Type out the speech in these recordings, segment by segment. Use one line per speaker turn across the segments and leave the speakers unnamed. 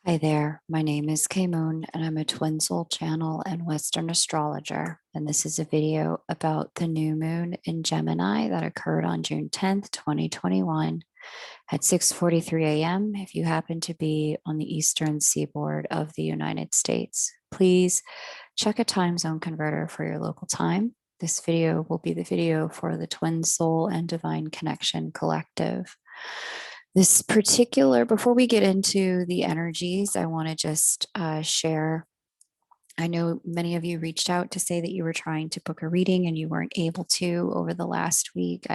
Hi there, my name is Kay Moon and I'm a twin soul channel and Western astrologer. And this is a video about the new moon in Gemini that occurred on June 10th, 2021 at 6:43 a.m. if you happen to be on the eastern seaboard of the United States. Please check a time zone converter for your local time. This video will be the video for the Twin Soul and Divine Connection Collective. This particular, before we get into the energies, I want to just share. I know many of you reached out to say that you were trying to book a reading and you weren't able to over the last week.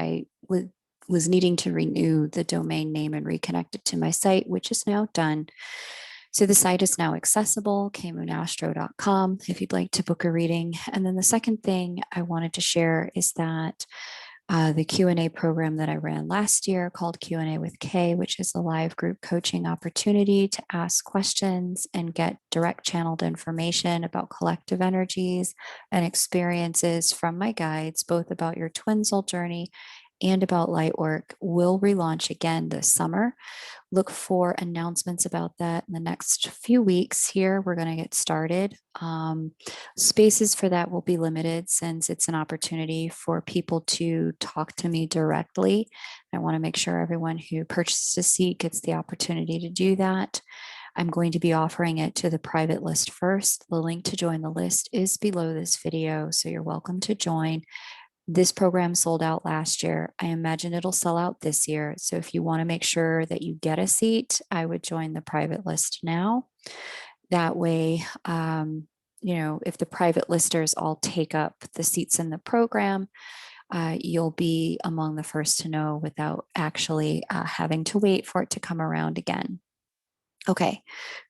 Was needing to renew the domain name and reconnect it to my site, which is now done. So the site is now accessible, kmoonastro.com, if you'd like to book a reading. And then the second thing I wanted to share is that the Q&A program that I ran last year called Q&A with Kay, which is a live group coaching opportunity to ask questions and get direct channeled information about collective energies and experiences from my guides, both about your twin soul journey and about light work, will relaunch again this summer. Look for announcements about that in the next few weeks here. We're going to get started. Spaces for that will be limited since it's an opportunity for people to talk to me directly. I want to make sure everyone who purchases a seat gets the opportunity to do that. I'm going to be offering it to the private list first. The link to join the list is below this video, so you're welcome to join. This program sold out last year. I imagine it'll sell out this year. So if you want to make sure that you get a seat, I would join the private list now. That way, if the private listers all take up the seats in the program, you'll be among the first to know without actually having to wait for it to come around again. Okay,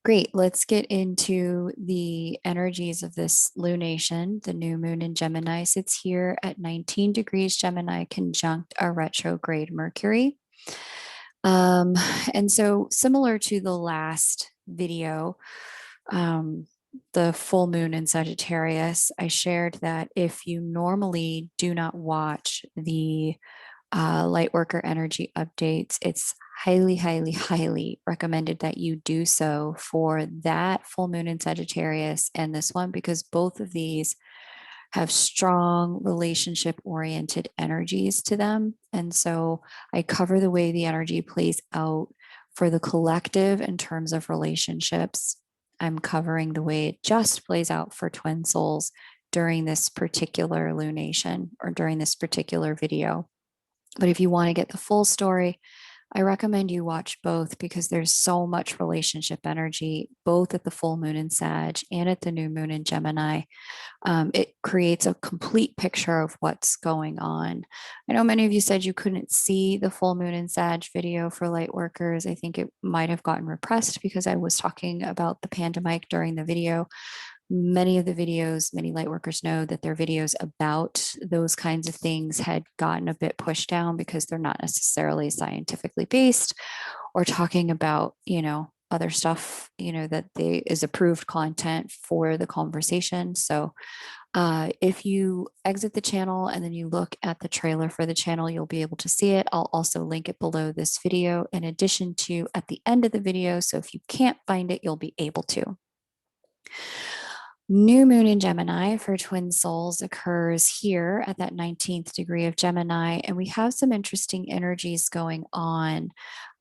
great. Let's get into the energies of this lunation. The new moon in Gemini sits here at 19 degrees Gemini conjunct a retrograde Mercury. And so similar to the last video, the full moon in Sagittarius, I shared that if you normally do not watch the Lightworker energy updates, it's highly, highly, highly recommended that you do so for that full moon in Sagittarius and this one, because both of these have strong relationship oriented energies to them. And so I cover the way the energy plays out for the collective in terms of relationships. I'm covering the way it just plays out for twin souls during this particular lunation or during this particular video. But if you want to get the full story, I recommend you watch both because there's so much relationship energy, both at the full moon in Sag and at the new moon in Gemini. It creates a complete picture of what's going on. I know many of you said you couldn't see the full moon in Sag video for light workers. I think it might have gotten repressed because I was talking about the pandemic during the video. Many of the videos, many light workers know that their videos about those kinds of things had gotten a bit pushed down because they're not necessarily scientifically based or talking about, other stuff, that is approved content for the conversation. So if you exit the channel and then you look at the trailer for the channel, you'll be able to see it. I'll also link it below this video in addition to at the end of the video. So if you can't find it, you'll be able to. New moon in Gemini for twin souls occurs here at that 19th degree of Gemini, and we have some interesting energies going on.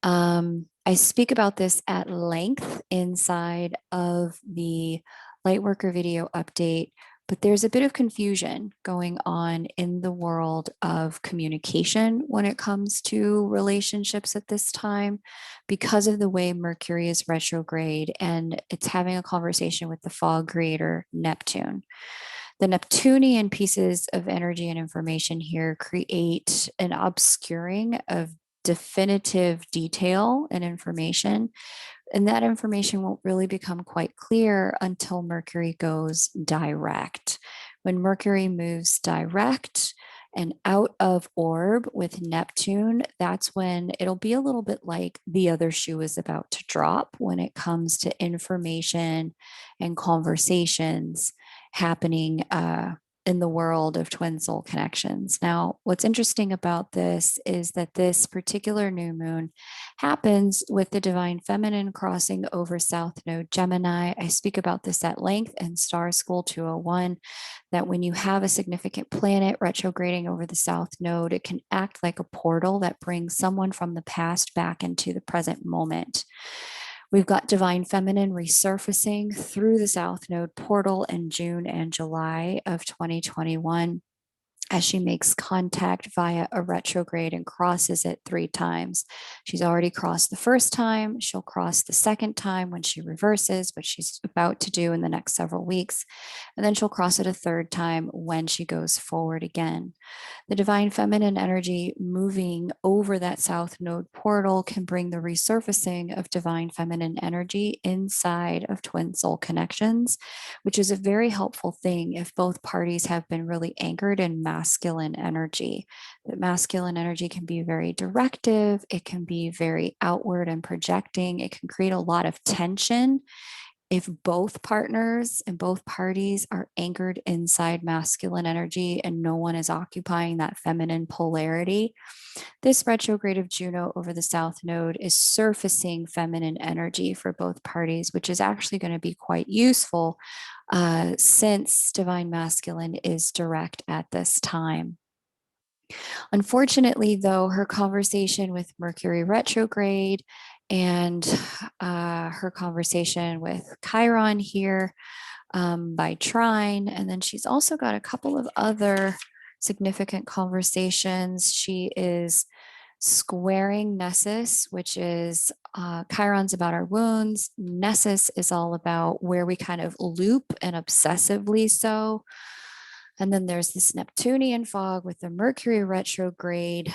I speak about this at length inside of the Lightworker video update, but there's a bit of confusion going on in the world of communication when it comes to relationships at this time because of the way Mercury is retrograde and it's having a conversation with the fog creator Neptune. The Neptunian pieces of energy and information here create an obscuring of definitive detail and information. And that information won't really become quite clear until Mercury goes direct. When Mercury moves direct and out of orb with Neptune, that's when it'll be a little bit like the other shoe is about to drop when it comes to information and conversations happening in the world of twin soul connections. Now, what's interesting about this is that this particular new moon happens with the divine feminine crossing over South Node Gemini. I speak about this at length in Star School 201, that when you have a significant planet retrograding over the South Node, it can act like a portal that brings someone from the past back into the present moment. We've got divine feminine resurfacing through the South Node portal in June and July of 2021 as she makes contact via a retrograde and crosses it 3 times. She's already crossed the first time. She'll cross the second time when she reverses, which she's about to do in the next several weeks. And then she'll cross it a third time when she goes forward again. The divine feminine energy moving over that South Node portal can bring the resurfacing of divine feminine energy inside of twin soul connections, which is a very helpful thing if both parties have been really anchored in masculine energy. That masculine energy can be very directive, it can be very outward and projecting, it can create a lot of tension if both partners and both parties are anchored inside masculine energy and no one is occupying that feminine polarity. This retrograde of Juno over the South Node is surfacing feminine energy for both parties, which is actually going to be quite useful since divine masculine is direct at this time. Unfortunately, though, her conversation with Mercury retrograde and her conversation with Chiron here by trine, and then she's also got a couple of other significant conversations. She is squaring Nessus, which is Chiron's about our wounds. Nessus is all about where we kind of loop and obsessively so. And then there's this Neptunian fog with the Mercury retrograde.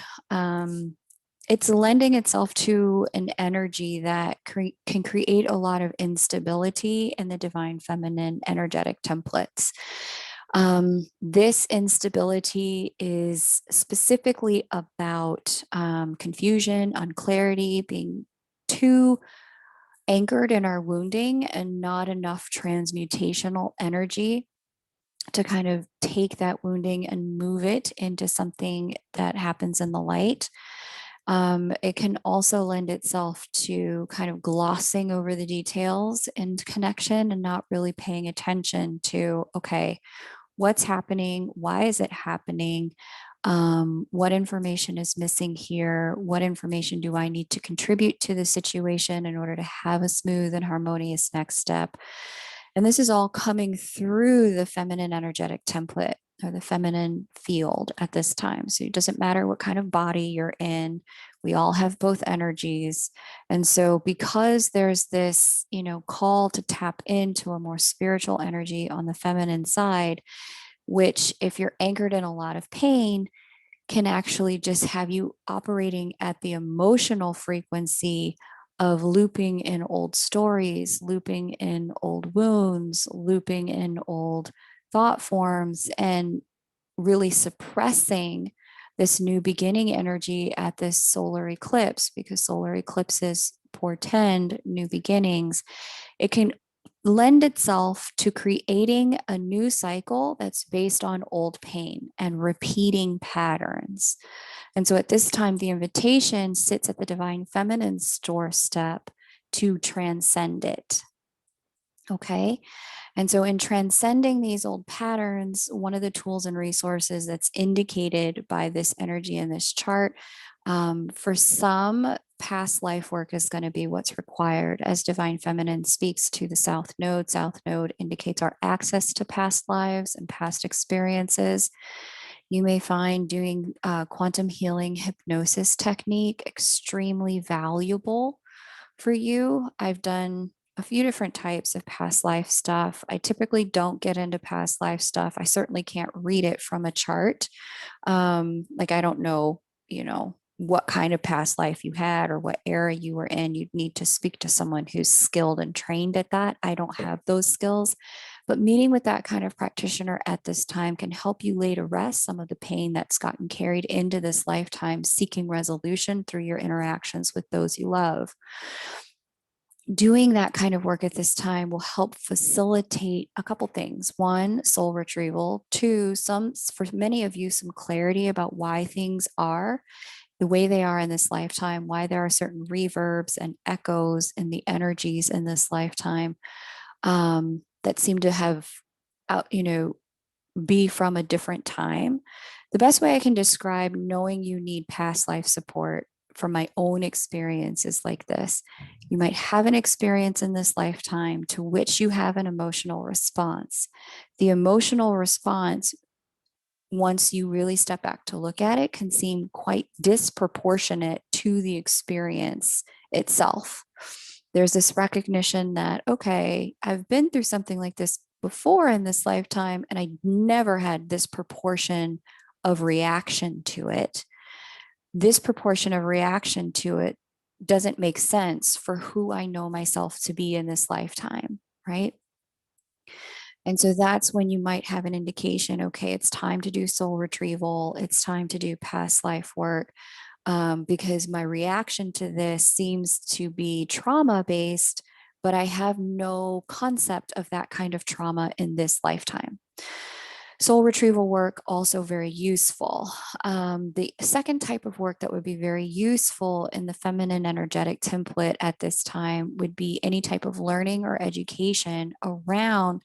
It's lending itself to an energy that can create a lot of instability in the divine feminine energetic templates. This instability is specifically about confusion, unclarity, being too anchored in our wounding and not enough transmutational energy to kind of take that wounding and move it into something that happens in the light. It can also lend itself to kind of glossing over the details and connection and not really paying attention to, okay, what's happening? Why is it happening? What information is missing here? What information do I need to contribute to the situation in order to have a smooth and harmonious next step? And this is all coming through the feminine energetic template or the feminine field at this time. So it doesn't matter what kind of body you're in. We all have both energies. And so because there's this, call to tap into a more spiritual energy on the feminine side, which if you're anchored in a lot of pain, can actually just have you operating at the emotional frequency of looping in old stories, looping in old wounds, looping in old thought forms, and really suppressing this new beginning energy at this solar eclipse, because solar eclipses portend new beginnings. It can lend itself to creating a new cycle that's based on old pain and repeating patterns. And so at this time, the invitation sits at the divine feminine's doorstep to transcend it. Okay. And so, in transcending these old patterns, one of the tools and resources that's indicated by this energy in this chart, for some, past life work is going to be what's required. As divine feminine speaks to the South Node indicates our access to past lives and past experiences. You may find doing quantum healing hypnosis technique extremely valuable for you. I've done a few different types of past life stuff. I typically don't get into past life stuff. I certainly can't read it from a chart. Like I don't know, what kind of past life you had or what era you were in. You'd need to speak to someone who's skilled and trained at that. I don't have those skills. But meeting with that kind of practitioner at this time can help you lay to rest some of the pain that's gotten carried into this lifetime, seeking resolution through your interactions with those you love. doing that kind of work at this time will help facilitate a couple things. One, soul retrieval. Two, for many of you, some clarity about why things are the way they are in this lifetime, why there are certain reverbs and echoes in the energies in this lifetime that seem to have out, be from a different time. The best way I can describe knowing you need past life support from my own experience is like this. You might have an experience in this lifetime to which you have an emotional response. The emotional response, once you really step back to look at it, can seem quite disproportionate to the experience itself. There's this recognition that, okay, I've been through something like this before in this lifetime, and I never had this proportion of reaction to it. This proportion of reaction to it doesn't make sense for who I know myself to be in this lifetime, right? And so that's when you might have an indication, okay, it's time to do soul retrieval. It's time to do past life work, because my reaction to this seems to be trauma based, but I have no concept of that kind of trauma in this lifetime. Soul retrieval work also very useful. The second type of work that would be very useful in the feminine energetic template at this time would be any type of learning or education around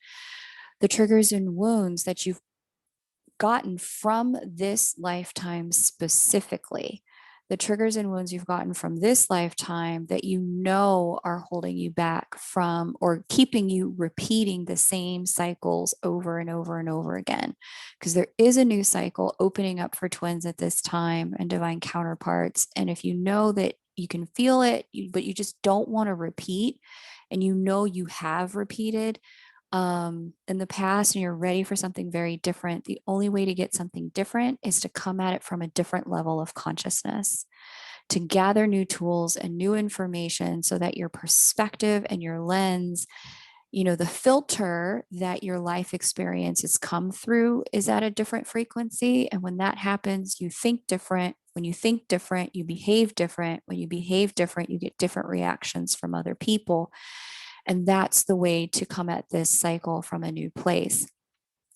the triggers and wounds that you've gotten from this lifetime specifically. The triggers and wounds you've gotten from this lifetime that you know are holding you back from or keeping you repeating the same cycles over and over and over again. Because there is a new cycle opening up for twins at this time and divine counterparts. And if you know that you can feel it, but you just don't want to repeat, and you know you have repeated, in the past and you're ready for something very different, the only way to get something different is to come at it from a different level of consciousness, to gather new tools and new information so that your perspective and your lens, the filter that your life experiences come through is at a different frequency. And when that happens, you think different. When you think different, you behave different. When you behave different, you get different reactions from other people. And that's the way to come at this cycle from a new place.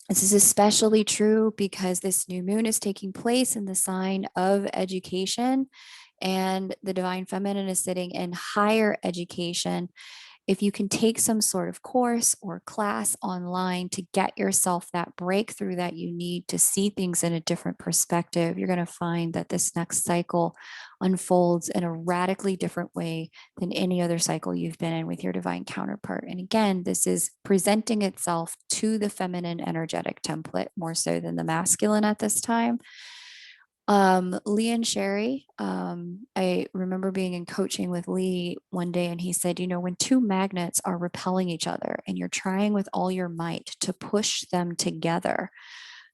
This is especially true because this new moon is taking place in the sign of education, and the divine feminine is sitting in higher education. If you can take some sort of course or class online to get yourself that breakthrough that you need to see things in a different perspective, you're going to find that this next cycle unfolds in a radically different way than any other cycle you've been in with your divine counterpart. And again, this is presenting itself to the feminine energetic template more so than the masculine at this time. Lee and Sherry, I remember being in coaching with Lee one day, and he said, when two magnets are repelling each other and you're trying with all your might to push them together,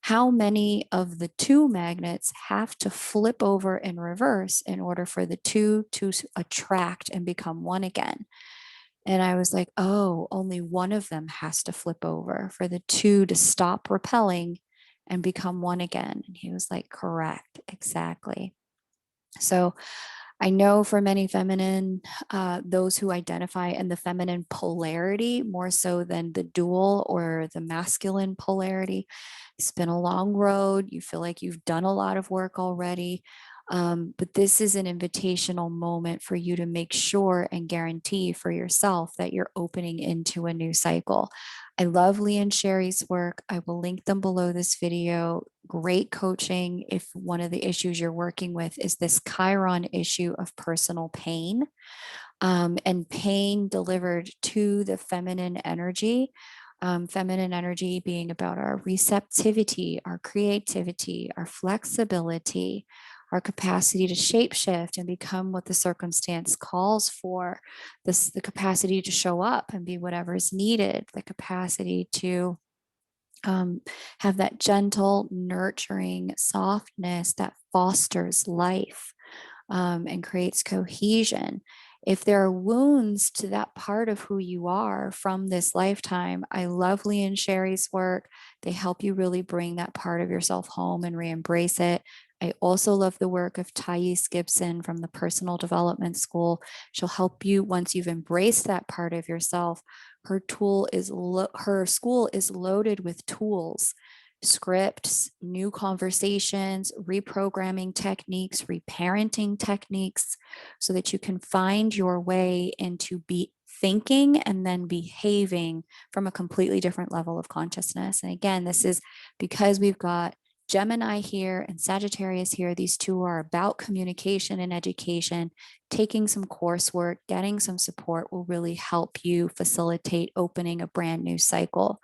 how many of the two magnets have to flip over in reverse in order for the two to attract and become one again? And I was like, oh, only one of them has to flip over for the two to stop repelling and become one again. And he was like, correct, exactly. So I know for many feminine, those who identify in the feminine polarity more so than the dual or the masculine polarity, it's been a long road. You feel like you've done a lot of work already. But this is an invitational moment for you to make sure and guarantee for yourself that you're opening into a new cycle. I love Lee and Sherry's work. I will link them below this video. Great coaching if one of the issues you're working with is this Chiron issue of personal pain, and pain delivered to the feminine energy. Feminine energy being about our receptivity, our creativity, our flexibility, our capacity to shapeshift and become what the circumstance calls for, the capacity to show up and be whatever is needed, the capacity to have that gentle, nurturing softness that fosters life, and creates cohesion. If there are wounds to that part of who you are from this lifetime, I love Lee and Sherry's work. They help you really bring that part of yourself home and re-embrace it. I also love the work of Thais Gibson from the Personal Development School. She'll help you once you've embraced that part of yourself. Her school is loaded with tools, scripts, new conversations, reprogramming techniques, reparenting techniques, so that you can find your way into be thinking and then behaving from a completely different level of consciousness. And again, this is because we've got Gemini here and Sagittarius here. These two are about communication and education. Taking some coursework, getting some support will really help you facilitate opening a brand new cycle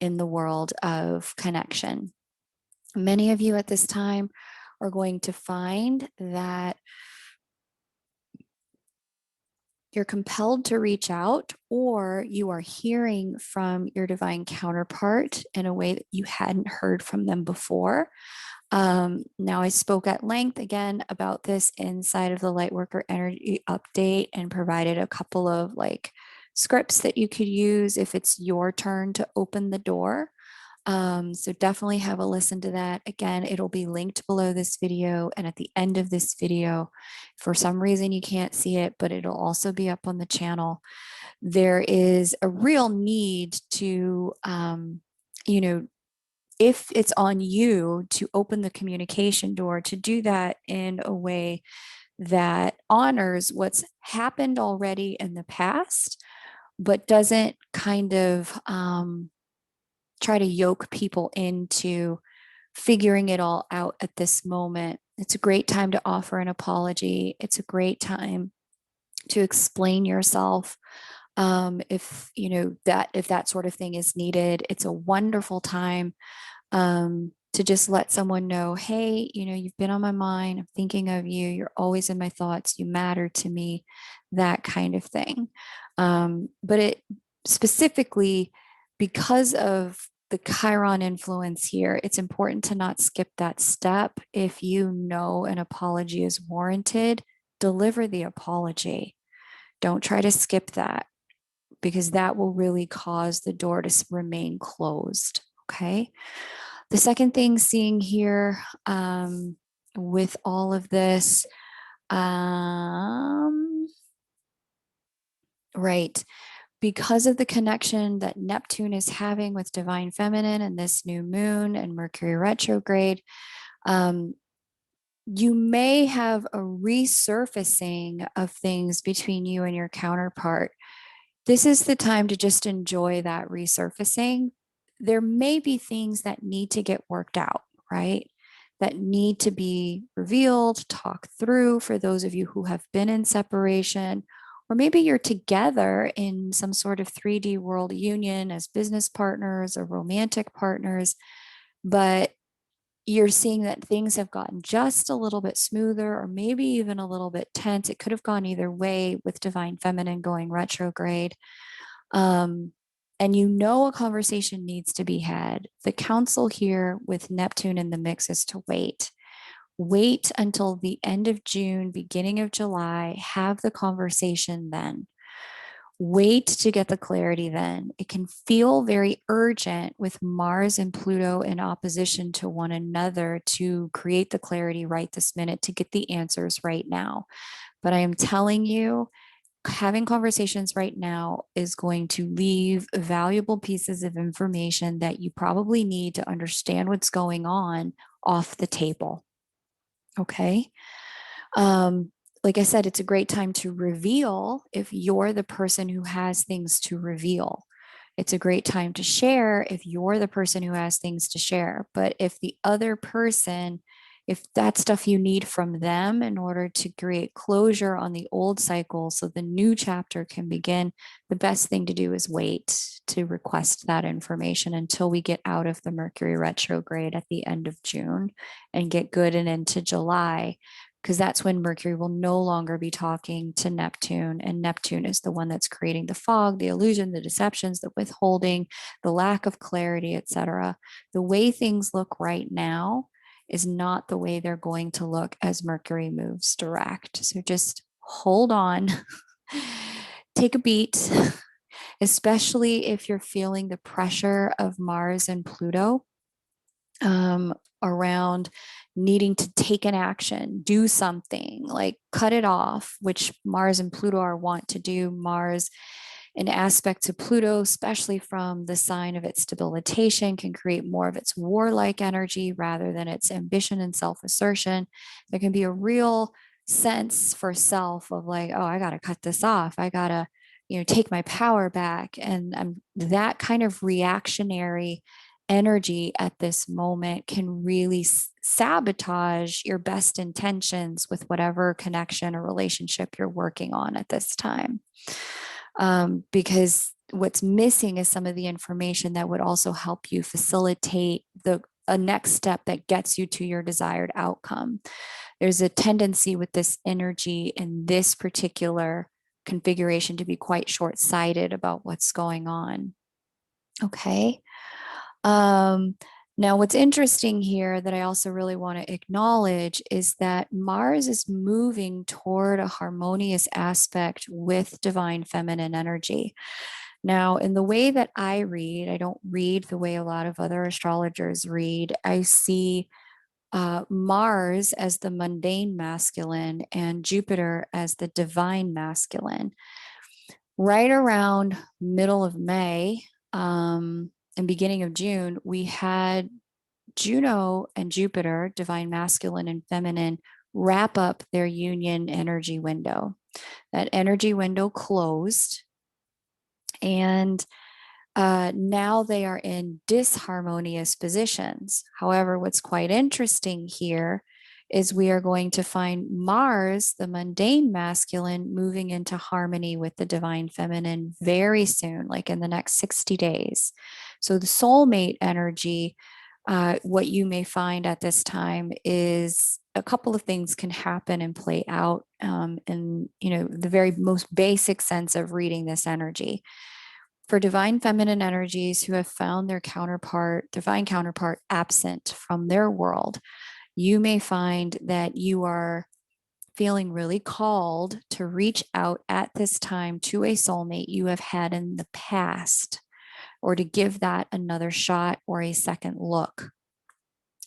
in the world of connection. Many of you at this time are going to find that you're compelled to reach out, or you are hearing from your divine counterpart in a way that you hadn't heard from them before. Now, I spoke at length again about this inside of the Lightworker Energy Update and provided a couple of scripts that you could use if it's your turn to open the door. So definitely have a listen to that. Again, it'll be linked below this video and at the end of this video. For some reason, you can't see it, but it'll also be up on the channel. There is a real need to, if it's on you to open the communication door, to do that in a way that honors what's happened already in the past, but doesn't kind of try to yoke people into figuring it all out at this moment. It's a great time to offer an apology. It's a great time to explain yourself. If that sort of thing is needed, it's a wonderful time to just let someone know, hey, you've been on my mind. I'm thinking of you. You're always in my thoughts. You matter to me, that kind of thing. But it specifically, because of the Chiron influence here, it's important to not skip that step. If you know an apology is warranted, deliver the apology. Don't try to skip that, because that will really cause the door to remain closed. Okay. The second thing seeing here with all of this, right, because of the connection that Neptune is having with divine feminine and this new moon and Mercury retrograde, you may have a resurfacing of things between you and your counterpart. This is the time to just enjoy that resurfacing. There may be things that need to get worked out, right? That need to be revealed, talked through for those of you who have been in separation, or maybe you're together in some sort of 3D world union as business partners or romantic partners, but you're seeing that things have gotten just a little bit smoother or maybe even a little bit tense. It could have gone either way with divine feminine going retrograde. And a conversation needs to be had. The counsel here with Neptune in the mix is to wait. Wait until the end of June, beginning of July, have the conversation then. Wait to get the clarity then. It can feel very urgent with Mars and Pluto in opposition to one another to create the clarity right this minute, to get the answers right now. But I am telling you, having conversations right now is going to leave valuable pieces of information that you probably need to understand what's going on off the table. Okay. Like I said, it's a great time to reveal if you're the person who has things to reveal. It's a great time to share if you're the person who has things to share. But if the other person, if that's stuff you need from them in order to create closure on the old cycle so the new chapter can begin, the best thing to do is wait to request that information until we get out of the Mercury retrograde at the end of June and get good and into July, because that's when Mercury will no longer be talking to Neptune. And Neptune is the one that's creating the fog, the illusion, the deceptions, the withholding, the lack of clarity, etc. The way things look right now is not the way they're going to look as Mercury moves direct. So just hold on, take a beat, especially if you're feeling the pressure of Mars and Pluto. around needing to take an action, do something, like cut it off, which Mars and Pluto are want to do. Mars, an aspect to Pluto, especially from the sign of its debilitation, can create more of its warlike energy rather than its ambition and self assertion. There can be a real sense for self of like, oh, I got to cut this off. I got to, take my power back. And that kind of reactionary energy at this moment can really sabotage your best intentions with whatever connection or relationship you're working on at this time. Because what's missing is some of the information that would also help you facilitate a next step that gets you to your desired outcome. There's a tendency with this energy in this particular configuration to be quite short-sighted about what's going on. Okay. Um, Now, what's interesting here that I also really want to acknowledge is that Mars is moving toward a harmonious aspect with divine feminine energy. Now, in the way that I read, I don't read the way a lot of other astrologers read. I see Mars as the mundane masculine and Jupiter as the divine masculine. Right around middle of May, and beginning of June, we had Juno and Jupiter, divine masculine and feminine, wrap up their union energy window. That energy window closed, and now they are in disharmonious positions. However, what's quite interesting here is we are going to find Mars, the mundane masculine, moving into harmony with the divine feminine very soon, like in the next 60 days. So the soulmate energy, what you may find at this time is a couple of things can happen and play out in the very most basic sense of reading this energy. For divine feminine energies who have found their divine counterpart absent from their world, you may find that you are feeling really called to reach out at this time to a soulmate you have had in the past, or to give that another shot or a second look.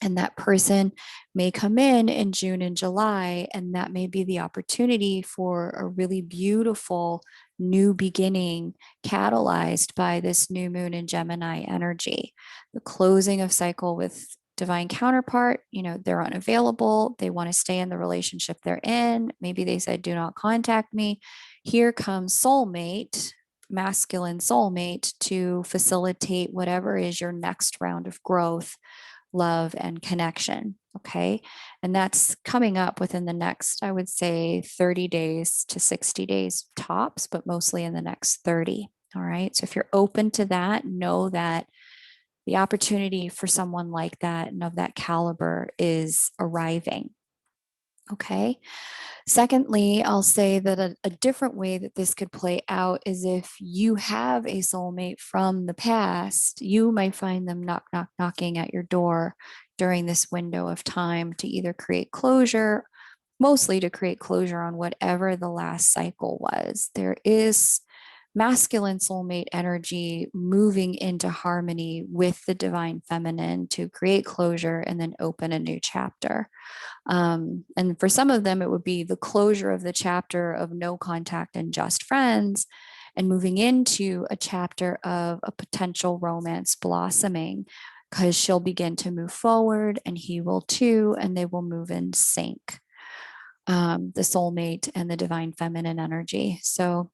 And that person may come in June and July, and that may be the opportunity for a really beautiful new beginning catalyzed by this new moon in Gemini energy. The closing of cycle with divine counterpart, they're unavailable. They want to stay in the relationship they're in. Maybe they said, do not contact me. Here comes soulmate, masculine soulmate, to facilitate whatever is your next round of growth, love, and connection. Okay. And that's coming up within the next, I would say, 30 days to 60 days tops, but mostly in the next 30. All right. So if you're open to that, know that the opportunity for someone like that and of that caliber is arriving. Okay. Secondly, I'll say that a different way that this could play out is if you have a soulmate from the past, you might find them knocking at your door during this window of time to either create closure, mostly to create closure on whatever the last cycle was. There is masculine soulmate energy moving into harmony with the divine feminine to create closure and then open a new chapter. And for some of them, it would be the closure of the chapter of no contact and just friends, and moving into a chapter of a potential romance blossoming, because she'll begin to move forward and he will too, and they will move in sync, the soulmate and the divine feminine energy. So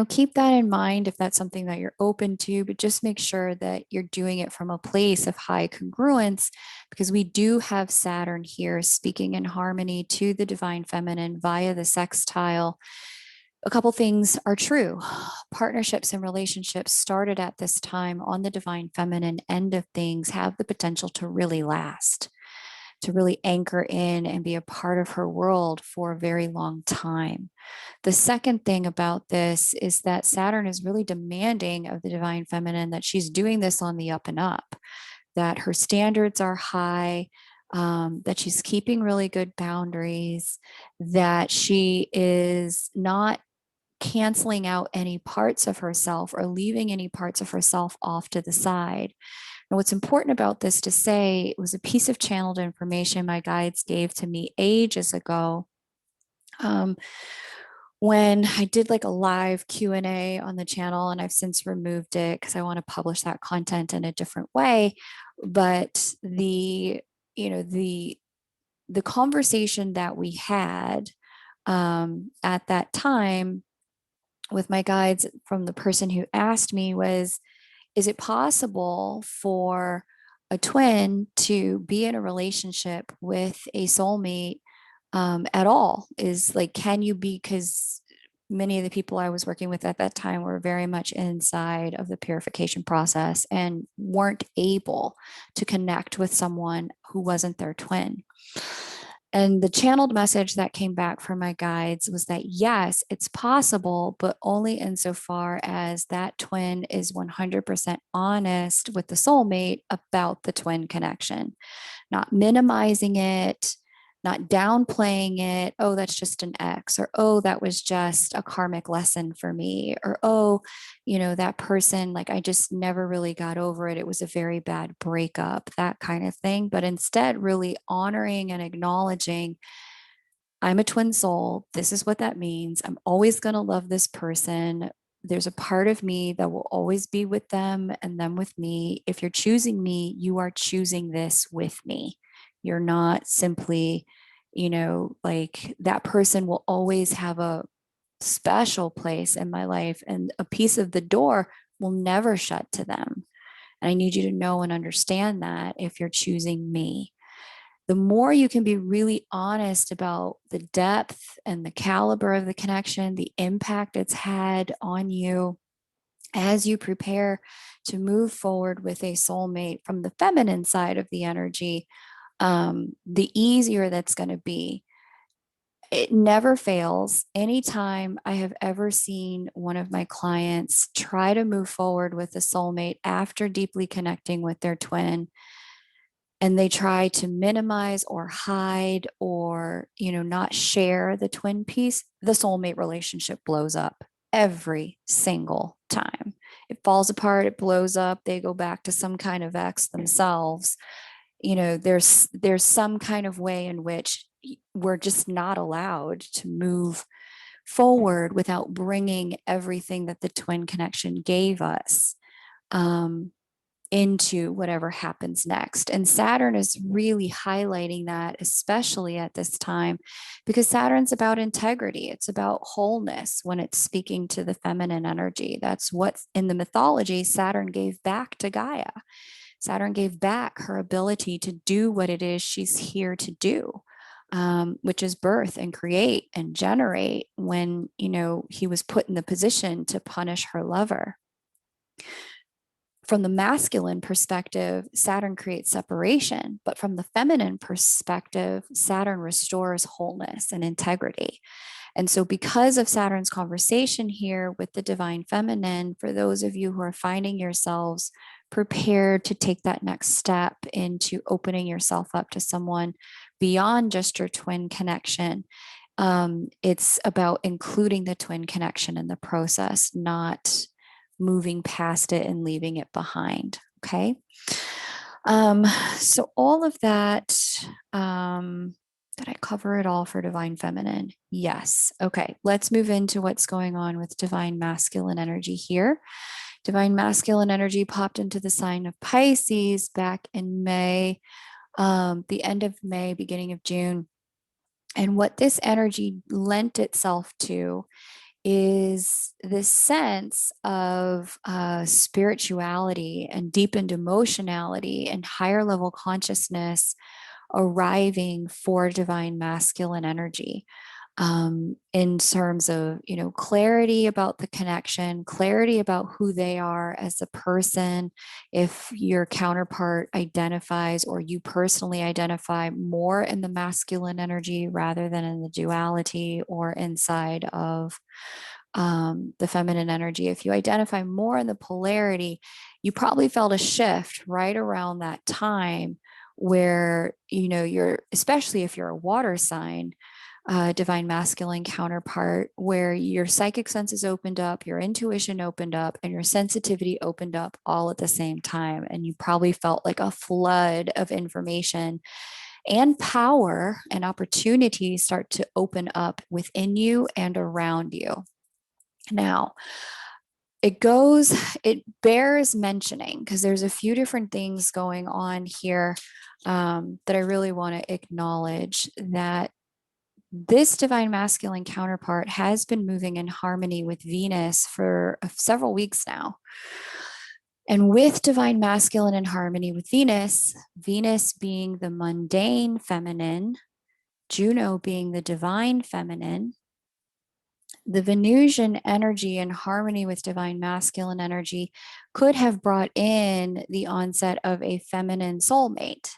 keep that in mind if that's something that you're open to, but just make sure that you're doing it from a place of high congruence, because we do have Saturn here speaking in harmony to the divine feminine via the sextile. A couple things are true. Partnerships and relationships started at this time on the divine feminine end of things have the potential to really last, to really anchor in and be a part of her world for a very long time. The second thing about this is that Saturn is really demanding of the divine feminine that she's doing this on the up and up, that her standards are high, that she's keeping really good boundaries, that she is not canceling out any parts of herself or leaving any parts of herself off to the side. And what's important about this to say, it was a piece of channeled information my guides gave to me ages ago. Um, when I did like a live Q&A on the channel, and I've since removed it because I want to publish that content in a different way. But you know, the conversation that we had at that time with my guides from the person who asked me was, is it possible for a twin to be in a relationship with a soulmate at all? Is like, can you be, because many of the people I was working with at that time were very much inside of the purification process and weren't able to connect with someone who wasn't their twin. And the channeled message that came back from my guides was that yes, it's possible, but only insofar as that twin is 100% honest with the soulmate about the twin connection, not minimizing it, not downplaying it. Oh, that's just an ex, or oh, that was just a karmic lesson for me, or oh, that person, like I just never really got over it. It was a very bad breakup, that kind of thing. But instead, really honoring and acknowledging, I'm a twin soul. This is what that means. I'm always going to love this person. There's a part of me that will always be with them and them with me. If you're choosing me, you are choosing this with me. You're not simply, like that person will always have a special place in my life, and a piece of the door will never shut to them. And I need you to know and understand that if you're choosing me, the more you can be really honest about the depth and the caliber of the connection, the impact it's had on you as you prepare to move forward with a soulmate from the feminine side of the energy, the easier that's going to be. It never fails. Anytime I have ever seen one of my clients try to move forward with a soulmate after deeply connecting with their twin, and they try to minimize or hide or not share the twin piece, the soulmate relationship blows up every single time. It falls apart, it blows up, they go back to some kind of ex themselves. There's some kind of way in which we're just not allowed to move forward without bringing everything that the twin connection gave us into whatever happens next. And Saturn is really highlighting that, especially at this time, because Saturn's about integrity. It's about wholeness when it's speaking to the feminine energy. That's what in the mythology Saturn gave back to Gaia. Saturn gave back her ability to do what it is she's here to do, which is birth and create and generate when, he was put in the position to punish her lover. From the masculine perspective, Saturn creates separation, but from the feminine perspective, Saturn restores wholeness and integrity. And so, because of Saturn's conversation here with the divine feminine, for those of you who are finding yourselves prepared to take that next step into opening yourself up to someone beyond just your twin connection, it's about including the twin connection in the process, not moving past it and leaving it behind. Okay. So all of that, did I cover it all for divine feminine? Yes. Okay. Let's move into what's going on with divine masculine energy here. Divine masculine energy popped into the sign of Pisces back in May, the end of May, beginning of June. And what this energy lent itself to is this sense of spirituality and deepened emotionality and higher level consciousness arriving for divine masculine energy, in terms of clarity about the connection, clarity about who they are as a person. If your counterpart identifies, or you personally identify more in the masculine energy rather than in the duality or inside of the feminine energy, if you identify more in the polarity, you probably felt a shift right around that time where you're, especially if you're a water sign, divine masculine counterpart, where your psychic senses opened up, your intuition opened up, and your sensitivity opened up all at the same time. And you probably felt like a flood of information and power and opportunities start to open up within you and around you. Now, it bears mentioning because there's a few different things going on here that I really want to acknowledge, that this divine masculine counterpart has been moving in harmony with Venus for several weeks now. And with divine masculine in harmony with Venus, Venus being the mundane feminine, Juno being the divine feminine, the Venusian energy in harmony with divine masculine energy could have brought in the onset of a feminine soulmate.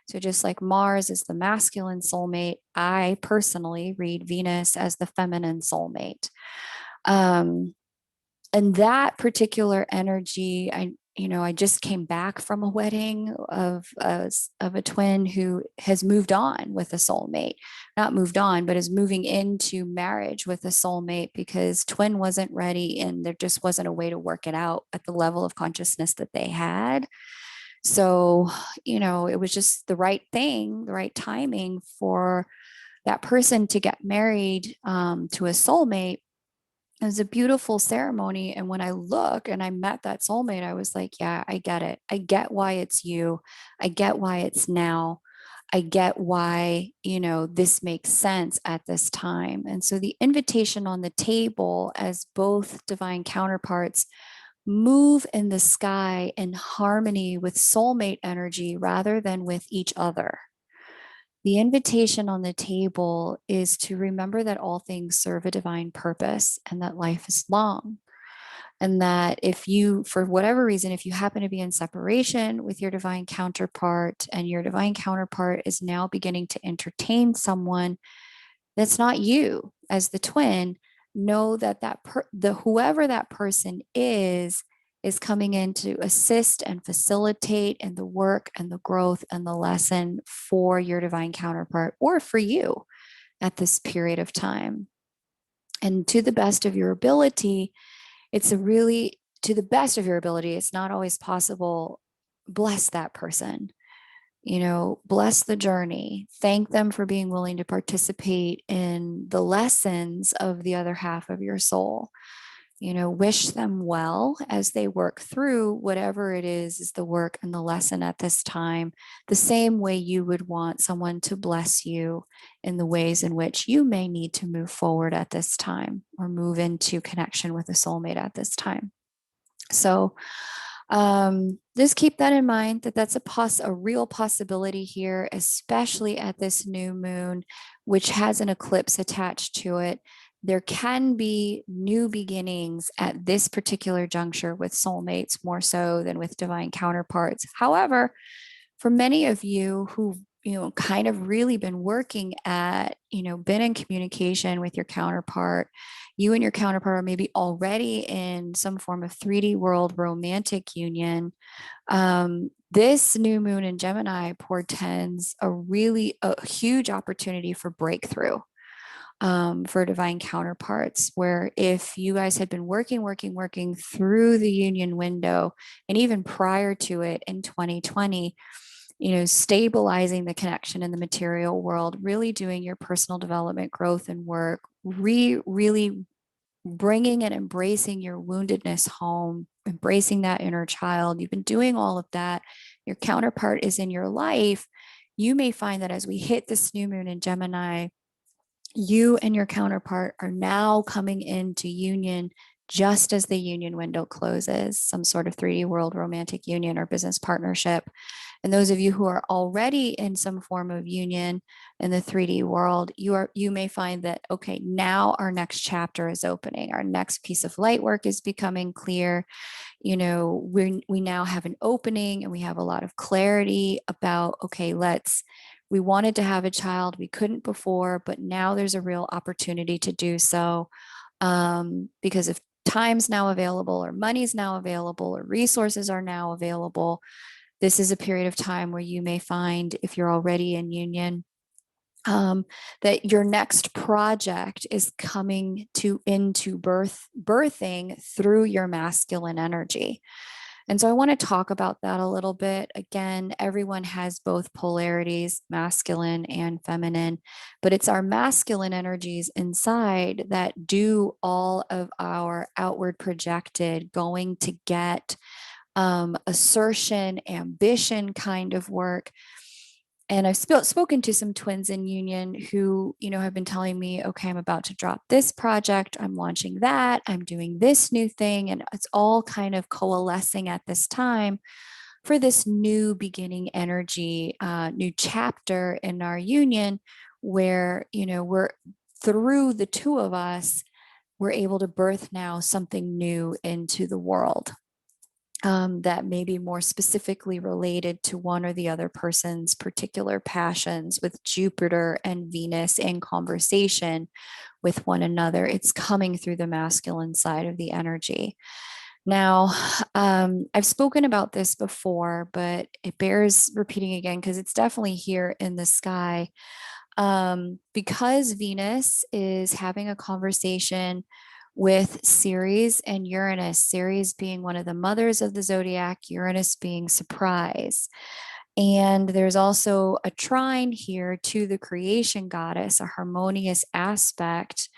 So just like Mars is the masculine soulmate, I personally read Venus as the feminine soulmate. And that particular energy, I just came back from a wedding of a twin who has moved on with a soulmate, not moved on, but is moving into marriage with a soulmate because twin wasn't ready and there just wasn't a way to work it out at the level of consciousness that they had. So, it was just the right thing, the right timing for that person to get married to a soulmate. It was a beautiful ceremony. And when I look and I met that soulmate, I was like, yeah, I get it. I get why it's you. I get why it's now. I get why, this makes sense at this time. And so the invitation on the table as both divine counterparts move in the sky in harmony with soulmate energy rather than with each other. The invitation on the table is to remember that all things serve a divine purpose and that life is long. And that if you, for whatever reason, if you happen to be in separation with your divine counterpart and your divine counterpart is now beginning to entertain someone that's not you as the twin, know that whoever that person is coming in to assist and facilitate in the work and the growth and the lesson for your divine counterpart or for you at this period of time. And to the best of your ability, to the best of your ability, it's not always possible. Bless that person, bless the journey, thank them for being willing to participate in the lessons of the other half of your soul. Wish them well as they work through whatever it is the work and the lesson at this time, the same way you would want someone to bless you in the ways in which you may need to move forward at this time or move into connection with a soulmate at this time. So just keep that in mind, that that's a real possibility here, especially at this new moon, which has an eclipse attached to it. There can be new beginnings at this particular juncture with soulmates more so than with divine counterparts. However, for many of you who kind of really been working at, been in communication with your counterpart, you and your counterpart are maybe already in some form of 3D world romantic union. This new moon in Gemini portends a huge opportunity for breakthrough for divine counterparts, where if you guys had been working through the union window and even prior to it in 2020, stabilizing the connection in the material world, really doing your personal development, growth, and work, really bringing and embracing your woundedness home, embracing that inner child. You've been doing all of that. Your counterpart is in your life. You may find that as we hit this new moon in Gemini, you and your counterpart are now coming into union just as the union window closes, some sort of 3D world romantic union or business partnership. And those of you who are already in some form of union in the 3D world, you may find that, okay, now our next chapter is opening. Our next piece of light work is becoming clear. We now have an opening and we have a lot of clarity about, okay, we wanted to have a child, we couldn't before, but now there's a real opportunity to do so because if time's now available or money's now available or resources are now available, this is a period of time where you may find, if you're already in union, that your next project is coming to into birthing through your masculine energy. And so I want to talk about that a little bit. Again, everyone has both polarities, masculine and feminine, but it's our masculine energies inside that do all of our outward projected, going to get assertion, ambition kind of work. And I've spoken to some twins in union who, have been telling me, okay, I'm about to drop this project. I'm launching that. I'm doing this new thing. And it's all kind of coalescing at this time for this new beginning energy, new chapter in our union where, we're through the two of us, we're able to birth now something new into the world. That may be more specifically related to one or the other person's particular passions, with Jupiter and Venus in conversation with one another. It's coming through the masculine side of the energy. Now, I've spoken about this before, but it bears repeating again because it's definitely here in the sky. Because Venus is having a conversation with Ceres and Uranus, Ceres being one of the mothers of the zodiac, Uranus being surprise. And there's also a trine here to the creation goddess, a harmonious aspect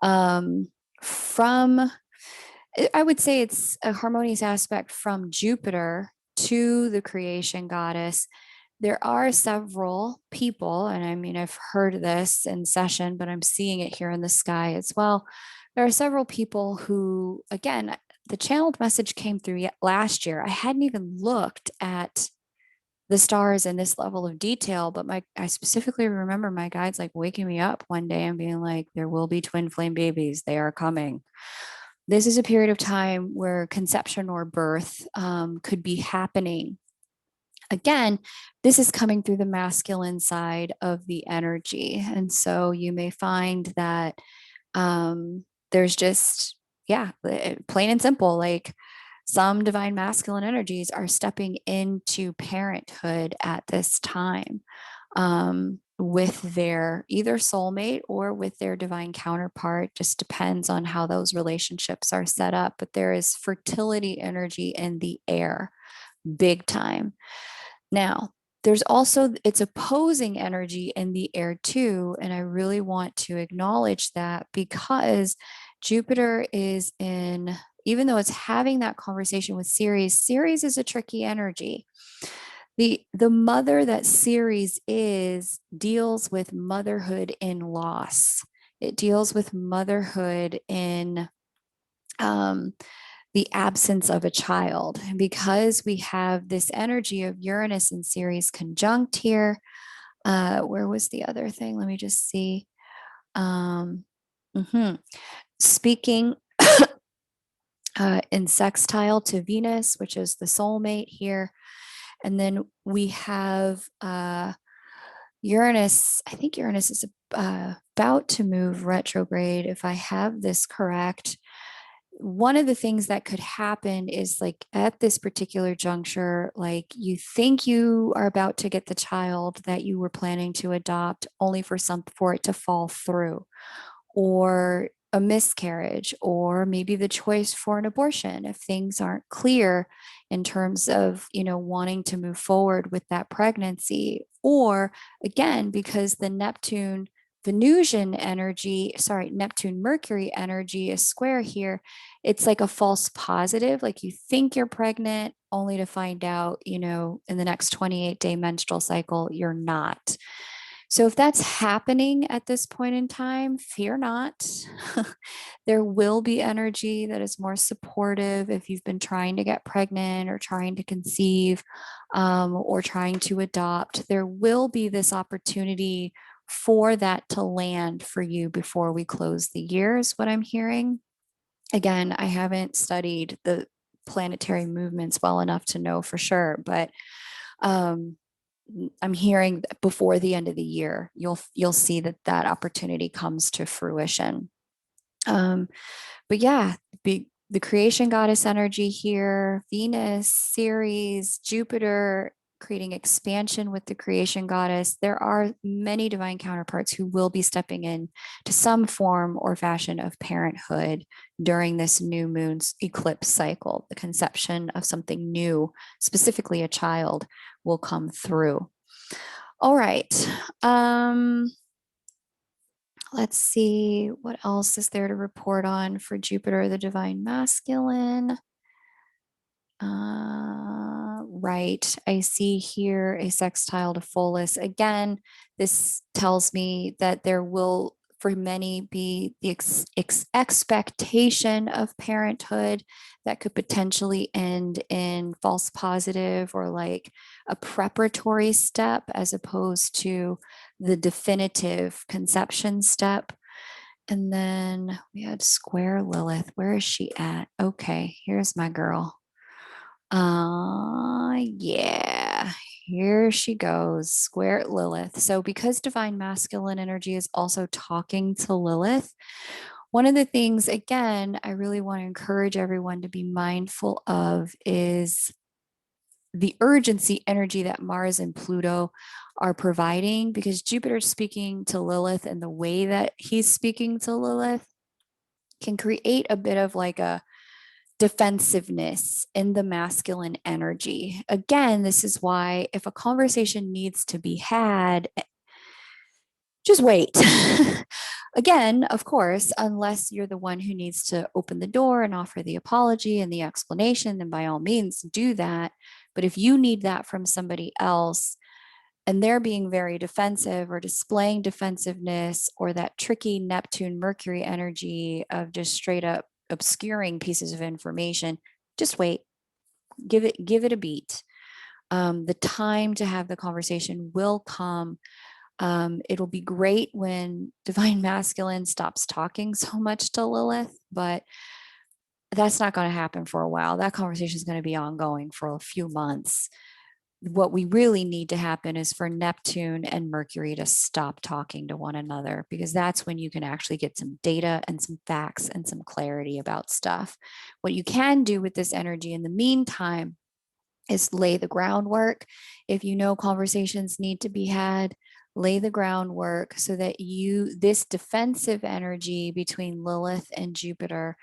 from, I would say it's a harmonious aspect from Jupiter to the creation goddess. There are several people, and I mean, I've heard this in session, but I'm seeing it here in the sky as well. There are several people who, again, the channeled message came through last year. I hadn't even looked at the stars in this level of detail, but I specifically remember my guides like waking me up one day and being like, there will be twin flame babies. They are coming. This is a period of time where conception or birth could be happening. Again, this is coming through the masculine side of the energy. And so you may find that there's just, yeah, plain and simple, like some divine masculine energies are stepping into parenthood at this time with their either soulmate or with their divine counterpart. Just depends on how those relationships are set up. But there is fertility energy in the air, big time. Now, there's also its opposing energy in the air too. And I really want to acknowledge that because Jupiter is in, even though it's having that conversation with Ceres, Ceres is a tricky energy. The mother that Ceres is deals with motherhood in loss. It deals with motherhood in the absence of a child. And because we have this energy of Uranus and Ceres conjunct here, where was the other thing? Let me just see. Speaking in sextile to Venus, which is the soulmate here. And then we have Uranus. I think Uranus is about to move retrograde, if I have this correct. One of the things that could happen is like at this particular juncture, like you think you are about to get the child that you were planning to adopt, only for it to fall through, or a miscarriage, or maybe the choice for an abortion if things aren't clear in terms of, wanting to move forward with that pregnancy. Or again, because the Neptune Venusian energy, Neptune Mercury energy is square here. It's like a false positive, like you think you're pregnant only to find out, in the next 28-day menstrual cycle, you're not. So if that's happening at this point in time, fear not. There will be energy that is more supportive if you've been trying to get pregnant or trying to conceive or trying to adopt. There will be this opportunity for that to land for you before we close the year, is what I'm hearing. Again, I haven't studied the planetary movements well enough to know for sure, but I'm hearing before the end of the year, you'll see that opportunity comes to fruition. But yeah, the creation goddess energy here, Venus, Ceres, Jupiter, creating expansion with the creation goddess. There are many divine counterparts who will be stepping in to some form or fashion of parenthood during this new moon's eclipse cycle. The conception of something new, specifically a child, will come through. All right. Let's see what else is there to report on for Jupiter, the divine masculine. Right. I see here a sextile to Pholus. Again, this tells me that there will, for many, be the expectation of parenthood that could potentially end in false positive or like a preparatory step as opposed to the definitive conception step. And then we had square Lilith. Where is she at? Okay, here's my girl. Yeah, here she goes, square Lilith. So, because divine masculine energy is also talking to Lilith, one of the things, again, I really want to encourage everyone to be mindful of is the urgency energy that Mars and Pluto are providing, because Jupiter speaking to Lilith and the way that he's speaking to Lilith can create a bit of like a defensiveness in the masculine energy. Again, this is why if a conversation needs to be had, just wait. Again, of course, unless you're the one who needs to open the door and offer the apology and the explanation, then by all means do that. But if you need that from somebody else and they're being very defensive or displaying defensiveness or that tricky Neptune Mercury energy of just straight up obscuring pieces of information, just wait. Give it a beat. The time to have the conversation will come. It'll be great when divine masculine stops talking so much to Lilith, but that's not going to happen for a while. That conversation is going to be ongoing for a few months. What we really need to happen is for Neptune and Mercury to stop talking to one another, because that's when you can actually get some data and some facts and some clarity about stuff. What you can do with this energy in the meantime is lay the groundwork. If you know conversations need to be had, lay the groundwork so that this defensive energy between Lilith and Jupiter,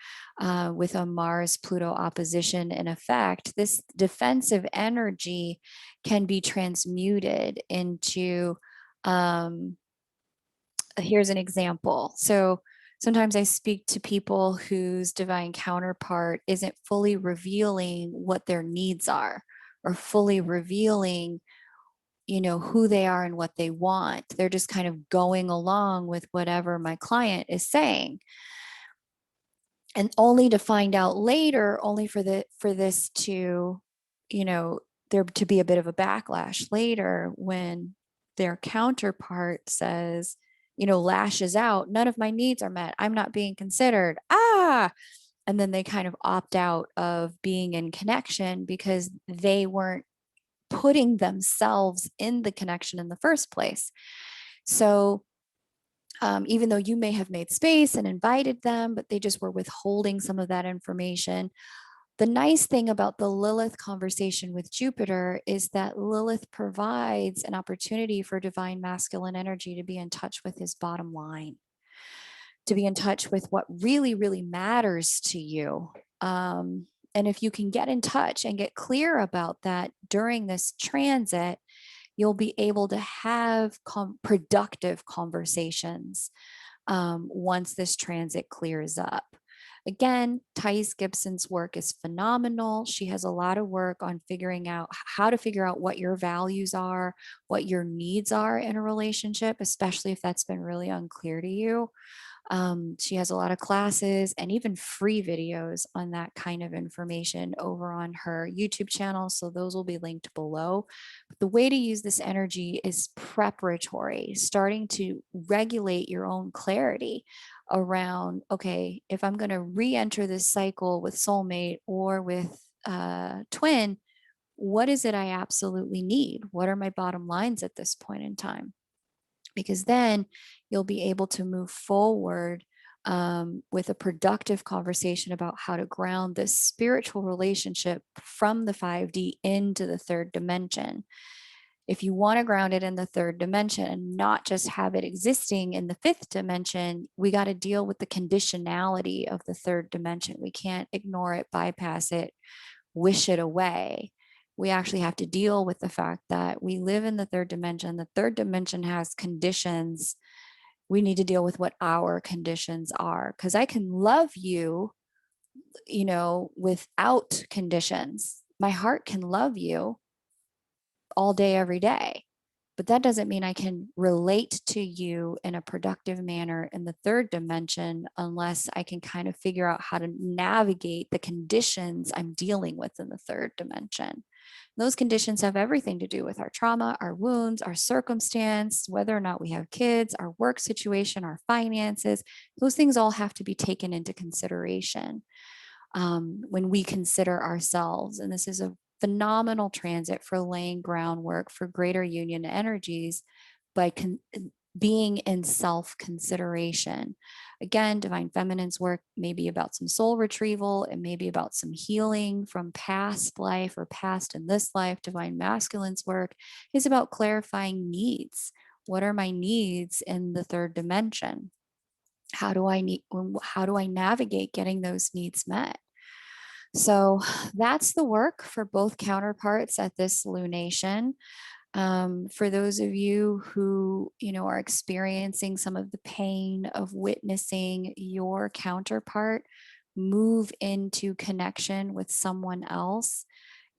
with a Mars Pluto opposition in effect, this defensive energy can be transmuted into, here's an example. So sometimes I speak to people whose divine counterpart isn't fully revealing what their needs are or fully revealing, who they are and what they want. They're just kind of going along with whatever my client is saying. And only to find out later, only for this to, there to be a bit of a backlash later when their counterpart says, lashes out, none of my needs are met. I'm not being considered. And then they kind of opt out of being in connection because they weren't putting themselves in the connection in the first place. So even though you may have made space and invited them, but they just were withholding some of that information. The nice thing about the Lilith conversation with Jupiter is that Lilith provides an opportunity for divine masculine energy to be in touch with his bottom line, to be in touch with what really, really matters to you. And if you can get in touch and get clear about that during this transit, you'll be able to have productive conversations once this transit clears up. Again, Thais Gibson's work is phenomenal. She has a lot of work on figuring out how to figure out what your values are, what your needs are in a relationship, especially if that's been really unclear to you. She has a lot of classes and even free videos on that kind of information over on her YouTube channel. So those will be linked below. But the way to use this energy is preparatory, starting to regulate your own clarity around, okay, if I'm going to re-enter this cycle with soulmate or with twin, what is it I absolutely need? What are my bottom lines at this point in time? Because then you'll be able to move forward with a productive conversation about how to ground this spiritual relationship from the 5D into the third dimension. If you want to ground it in the third dimension and not just have it existing in the fifth dimension, we got to deal with the conditionality of the third dimension. We can't ignore it, bypass it, wish it away. We actually have to deal with the fact that we live in the third dimension. The third dimension has conditions. We need to deal with what our conditions are, because I can love you, without conditions. My heart can love you all day, every day. But that doesn't mean I can relate to you in a productive manner in the third dimension unless I can kind of figure out how to navigate the conditions I'm dealing with in the third dimension. Those conditions have everything to do with our trauma, our wounds, our circumstance, whether or not we have kids, our work situation, our finances. Those things all have to be taken into consideration when we consider ourselves. And this is a phenomenal transit for laying groundwork for greater union energies by being in self-consideration. Again, divine feminine's work may be about some soul retrieval. It may be about some healing from past life or past in this life. Divine masculine's work is about clarifying needs. What are my needs in the third dimension? How do I navigate getting those needs met? So that's the work for both counterparts at this lunation. For those of you who, are experiencing some of the pain of witnessing your counterpart move into connection with someone else,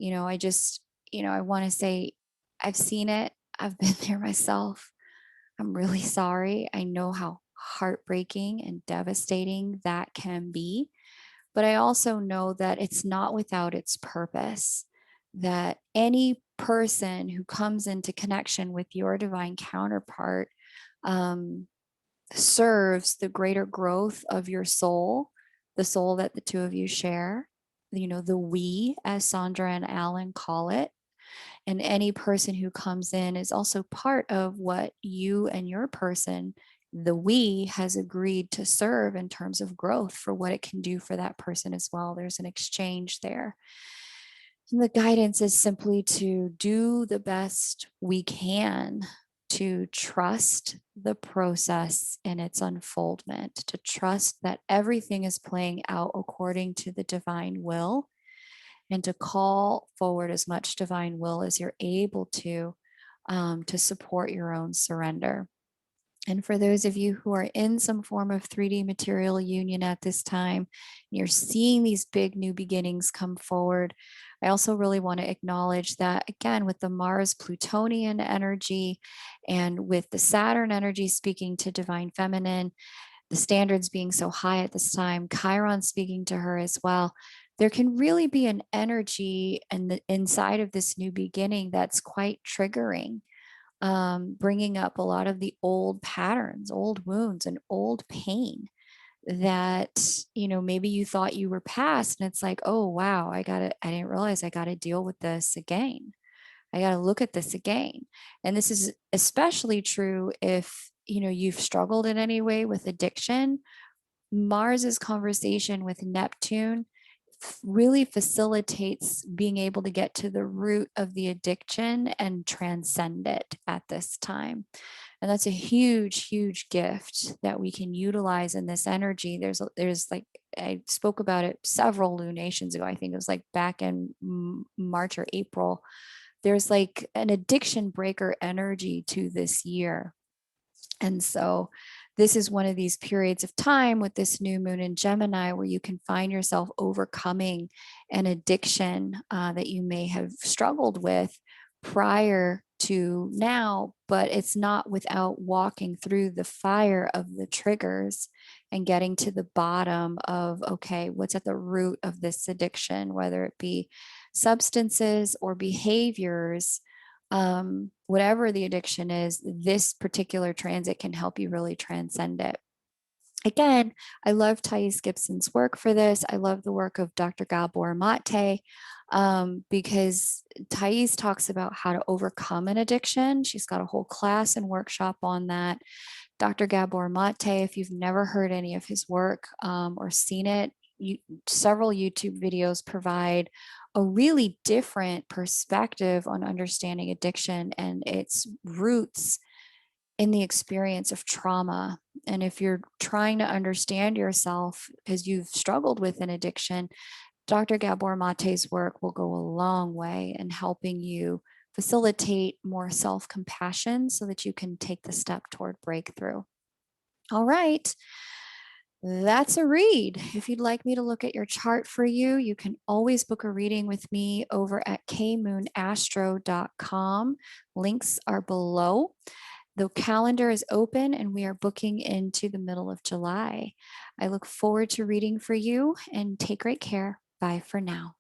I want to say, I've seen it. I've been there myself. I'm really sorry. I know how heartbreaking and devastating that can be. But I also know that it's not without its purpose, that any person who comes into connection with your divine counterpart serves the greater growth of your soul, the soul that the two of you share, the we, as Sandra and Alan call it. And any person who comes in is also part of what you and your person, the we, has agreed to serve in terms of growth for what it can do for that person as well. There's an exchange there. And the guidance is simply to do the best we can to trust the process in its unfoldment, to trust that everything is playing out according to the divine will, and to call forward as much divine will as you're able to support your own surrender. And for those of you who are in some form of 3D material union at this time, you're seeing these big new beginnings come forward. I also really want to acknowledge that, again, with the Mars Plutonian energy and with the Saturn energy speaking to divine feminine, the standards being so high at this time, Chiron speaking to her as well, there can really be an energy and the inside of this new beginning that's quite triggering, bringing up a lot of the old patterns, old wounds, and old pain that, maybe you thought you were past. And it's like, oh, wow, I didn't realize I got to deal with this again. I got to look at this again. And this is especially true if, you've struggled in any way with addiction. Mars's conversation with Neptune really facilitates being able to get to the root of the addiction and transcend it at this time. And that's a huge, huge gift that we can utilize in this energy. There's like, I spoke about it several lunations ago. I think it was like back in March or April. There's like an addiction breaker energy to this year. And so this is one of these periods of time with this new moon in Gemini where you can find yourself overcoming an addiction that you may have struggled with prior to now, but it's not without walking through the fire of the triggers and getting to the bottom of, okay, what's at the root of this addiction, whether it be substances or behaviors. Whatever the addiction is, this particular transit can help you really transcend it. Again, I love Thais Gibson's work for this. I love the work of Dr. Gabor Mate because Thais talks about how to overcome an addiction. She's got a whole class and workshop on that. Dr. Gabor Mate, if you've never heard any of his work or seen it, several YouTube videos provide a really different perspective on understanding addiction and its roots in the experience of trauma. And if you're trying to understand yourself because you've struggled with an addiction, Dr. Gabor Mate's work will go a long way in helping you facilitate more self compassion so that you can take the step toward breakthrough. All right. That's a read. If you'd like me to look at your chart for you, you can always book a reading with me over at kmoonastro.com. Links are below. The calendar is open and we are booking into the middle of July. I look forward to reading for you and take great care. Bye for now.